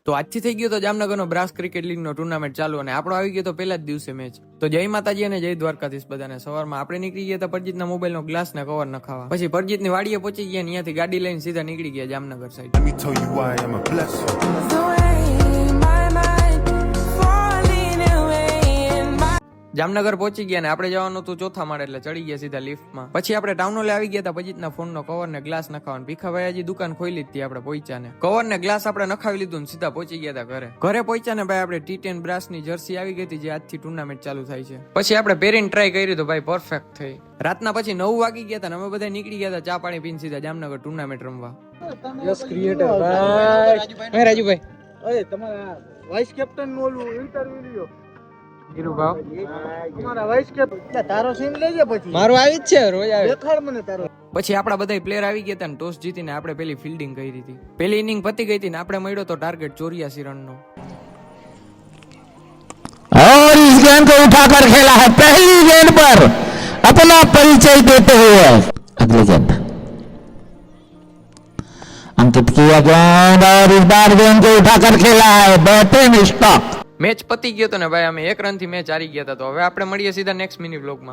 તો આજથી થઈ ગયો તો જામનગરનો બ્રાસ ક્રિકેટ લીગનો ટુર્નામેન્ટ ચાલુ અને આપણો આવી ગયો તો પહેલા જ દિવસે મેચ. તો જય માતાજી અને જય દ્વારકાધીશ બધાને. સવારમાં આપણે નીકળી ગયા હતા પરજીતના મોબાઈલનો ગ્લાસ ને કવર નખાવા. પછી પરજીતની વાડીએ પહોંચી ગયા અને ત્યાંથી ગાડી લઈને સીધા નીકળી ગયા Jamnagar side. Let me tell you why I'm a blessing. Jamnagar પહોંચી ગયા ને આપણે જવાનું હતું ચોથા માળે એટલે ચડી ગયા સીધા લિફ્ટમાં. પછી આપણે ટાઉન હોલે આવી ગયા હતા પરજીતના ફોનનો કવર ને ગ્લાસ નખાવાનું. ભીખાભાઈ હજી દુકાન ખોલી હતી આપણે પહોંચ્યા ને કવર ને ગ્લાસ આપણે નખાવી લીધું ને સીધા પહોંચી ગયા હતા ઘરે. ઘરે પહોંચ્યા ને ભાઈ આપણે T10 બ્રાસની જર્સી આવી ગઈ હતી જે આજથી ટુર્નામેન્ટ ચાલુ થાય છે. પછી આપણે પહેરીને ટ્રાય કરી તો ભાઈ પરફેક્ટ થઈ. રાતના પછી 9 વાગી ગયા હતા ને અમે બધા નીકળી ગયા હતા ચા પાણી પીને સીધા જામનગર ટુર્નામેન્ટ રમવા. યસ ક્રિએટર ભાઈ રાજુભાઈ અરે તમારા વાઇસ કેપ્ટન નું ઓલું ઇન્ટરવ્યુ લ્યો તમારા વાઇસ કેપ્ટન તારો સીન લેજે પછી મારો આવી જ છે રોજ આવે દેખાડ મને તારો. પછી આપણા બધા પ્લેયર આવી ગયા હતા ને ટોસ જીતીને આપણે પેલી ફિલ્ડિંગ કરી હતી. પેલી ઇનિંગ પતી ગઈ હતી ને આપણે મળ્યો તો ટાર્ગેટ 84 રનનો. और इस गेंद को उठाकर खेला है पहली गेंद पर अपना परिचय देते हुए अगली गेंद अंकित किया गेंद और इस बार गेंद को उठाकर खेला है बेहतरीन स्टॉक. મેચ પતી ગયો તો ને ભાઈ અમે 1 રનથી મેચ હારી ગયા હતા. તો હવે આપણે મળીએ સીધા નેક્સ્ટ મિની વ્લોગમાં.